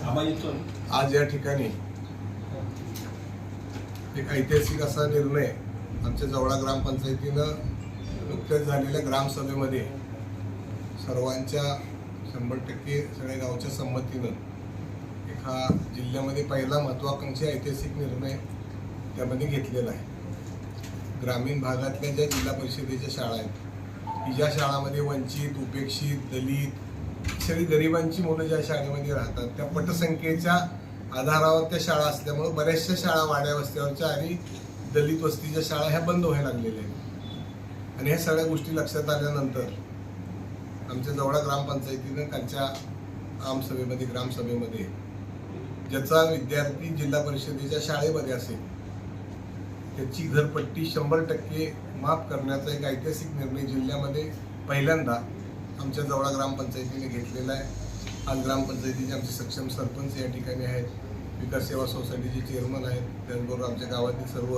आज या ठिकाणी एक ऐतिहासिक असा निर्णय आमच्या जवळा ग्रामपंचायतीनं नुकत्याच झालेल्या ग्रामसभेमध्ये सर्वांच्या 100% सगळ्या गावच्या संमतीनं एक हा जिल्ह्यामध्ये पहिला महत्त्वाकांक्षी ऐतिहासिक निर्णय त्यामध्ये घेतलेला आहे। ग्रामीण भागातल्या ज्या जिल्हा परिषदेच्या शाळा आहेत की ज्या शाळांमध्ये वंचित, उपेक्षित, दलित सगळी गरिबांची मुलं ज्या शाळेमध्ये राहतात त्या पटसंख्येच्या आधारावर त्या शाळा असल्यामुळे बऱ्याचशा शाळा वाड्या वस्त्यावरच्या आणि दलित वस्तीच्या शाळा ह्या बंद व्हायला लागलेल्या आहेत। आणि ह्या सगळ्या गोष्टी लक्षात आल्यानंतर आमच्या जवळा ग्रामपंचायतीनं कालच्या आमसभेमध्ये ग्रामसभेमध्ये ज्याचा विद्यार्थी जिल्हा परिषदेच्या शाळेमध्ये असेल त्याची घरपट्टी 100% माफ करण्याचा एक ऐतिहासिक निर्णय जिल्ह्यामध्ये पहिल्यांदा आमच्या जवळा ग्रामपंचायतीने घेतलेला आहे। आज ग्रामपंचायतीचे आमचे सक्षम सरपंच या ठिकाणी आहेत, विकास सेवा सोसायटीचे चेअरमन आहेत, त्याचबरोबर आमच्या गावातील सर्व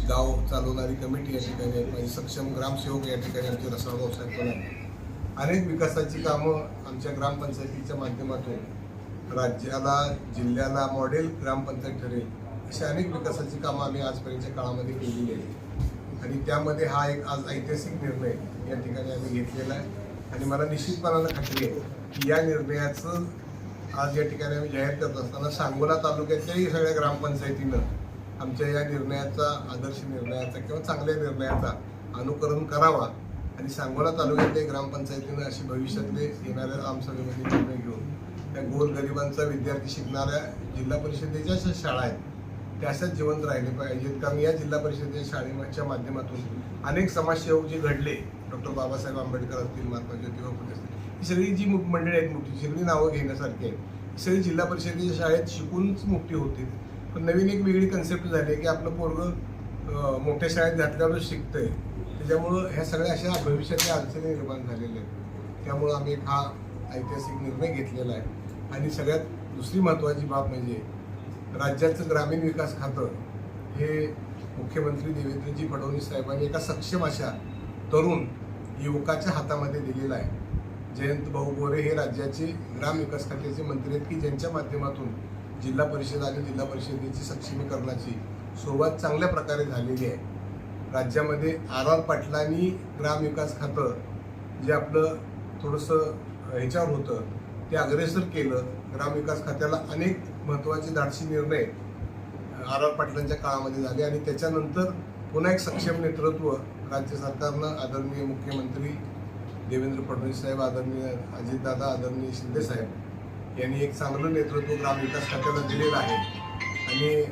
गाव चालवणारी कमिटी या ठिकाणी आहेत, माझे सक्षम ग्रामसेवक या ठिकाणी आमचे रसाळगाव साहेब पण आहेत। अनेक विकासाची कामं आमच्या ग्रामपंचायतीच्या माध्यमातून राज्याला जिल्ह्याला मॉडेल ग्रामपंचायत ठरेल अशी अनेक विकासाची कामं आम्ही आजपर्यंतच्या काळामध्ये केलेली आहेत आणि त्यामध्ये हा एक आज ऐतिहासिक निर्णय या ठिकाणी आम्ही घेतलेला आहे। आणि मला निश्चितपणानं खात्री आहे की या निर्णयाचं आज या ठिकाणी आम्ही जाहीर करत असताना सांगोला तालुक्याच्याही सगळ्या ग्रामपंचायतीनं आमच्या या निर्णयाचा आदर्श निर्णयाचा किंवा चांगल्या निर्णयाचा अनुकरण करावा आणि सांगोला तालुक्यातल्या ग्रामपंचायतीनं अशी भविष्यातले येणाऱ्या आमसभेमध्ये निर्णय घेऊन त्या गोरगरिबांचा विद्यार्थी शिकणाऱ्या जिल्हा परिषदेच्या ज्या शाळा आहेत त्या अशाच जिवंत राहिले पाहिजेत। कारण या जिल्हा परिषदेच्या शाळेच्या माध्यमातून अनेक समाजसेवक जे घडले, डॉक्टर बाबासाहेब आंबेडकर असतील, महात्मा ज्योतिबा फुले असतील, ही सगळी जी मंडळी आहेत मोठी सगळी नावं घेण्यासारखी आहेत, सगळी जिल्हा परिषदेच्या शाळेत शिकूनच मोठी होती। पण नवीन एक वेगळी कन्सेप्ट झाली की आपलं पोरगं मोठ्या शाळेत घातल्यावर शिकतंय, त्याच्यामुळं ह्या सगळ्या अशा भविष्यातल्या अडचणी निर्माण झालेल्या आहेत। त्यामुळं आम्ही एक हा ऐतिहासिक निर्णय घेतलेला आहे। आणि सगळ्यात दुसरी महत्त्वाची बाब म्हणजे राज्याचं ग्रामीण विकास खातं हे मुख्यमंत्री देवेंद्रजी फडणवीस साहेबांनी एका सक्षम अशा तरुण युवकाच्या हातामध्ये दिलेला आहे। जयंत भाऊ गोरे हे राज्याचे ग्रामविकास खात्याचे मंत्री आहेत की ज्यांच्या माध्यमातून जिल्हा परिषद आणि जिल्हा परिषदेची सक्षमीकरणाची सुरुवात चांगल्या प्रकारे झालेली आहे। राज्यामध्ये आर पाटलांनी ग्रामविकास खातं जे आपलं थोडंसं ह्याच्यावर होतं ते अग्रेसर केलं। ग्रामविकास खात्याला अनेक महत्त्वाचे धाडसी निर्णय आर पाटलांच्या काळामध्ये झाले आणि त्याच्यानंतर पुन्हा एक सक्षम नेतृत्व राज्य सरकारनं आदरणीय मुख्यमंत्री देवेंद्र फडणवीस साहेब, आदरणीय अजितदादा, आदरणीय शिंदे साहेब यांनी एक चांगलं नेतृत्व ग्रामविकास खात्याला दिलेलं आहे आणि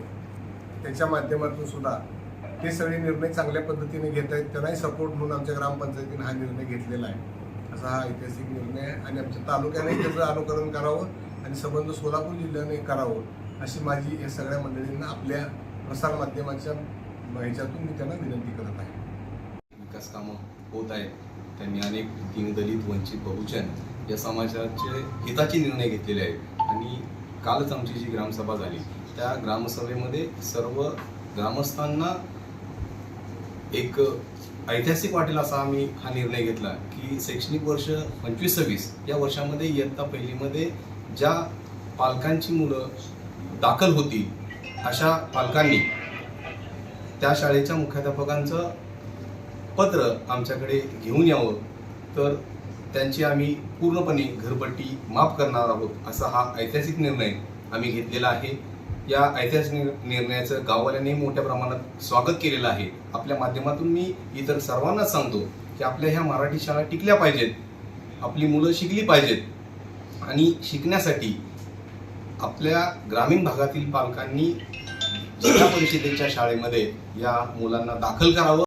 त्याच्या माध्यमातून सुद्धा ते सगळे निर्णय चांगल्या पद्धतीने घेत आहेत। त्यांनाही सपोर्ट म्हणून आमच्या ग्रामपंचायतीने हा निर्णय घेतलेला आहे। असा हा ऐतिहासिक निर्णय आहे आणि आमच्या तालुक्याने त्याचं अनुकरण करावं आणि संबंध सोलापूर जिल्ह्याने करावं अशी माझी या सगळ्या मंडळींना आपल्या प्रसारमाध्यमाच्या ह्याच्यातून मी त्यांना विनंती करत आहे। विकास कामं होत आहेत, त्यांनी अनेक दीनदलित, वंचित, बहुजन या समाजाचे हिताचे निर्णय घेतलेले आहेत आणि कालच आमची जी ग्रामसभा झाली त्या ग्रामसभेमध्ये सर्व ग्रामस्थांना एक ऐतिहासिक वाटेल असा आम्ही हा निर्णय घेतला की शैक्षणिक वर्ष 25-26 या वर्षामध्ये इयत्ता पहिलीमध्ये ज्या पालकांची मुलं दाखल होती अशा पालकांनी त्या शाळेच्या मुख्याध्यापकांचं पत्र आमच्याकडे घेऊन यावं, तर त्यांची आम्ही पूर्णपणे घरपट्टी माफ करणार आहोत असा हा ऐतिहासिक निर्णय आम्ही घेतलेला आहे। या ऐतिहासिक निर्णयाचं गाववाल्यांनी मोठ्या प्रमाणात स्वागत केलेलं आहे। आपल्या माध्यमातून मी इतर सर्वांनाच सांगतो की आपल्या ह्या मराठी शाळा टिकल्या पाहिजेत, आपली मुलं शिकली पाहिजेत आणि शिकण्यासाठी आपल्या ग्रामीण भागातील पालकांनी जिल्हा परिषदेच्या शाळेमध्ये या मुलांना दाखल करावं।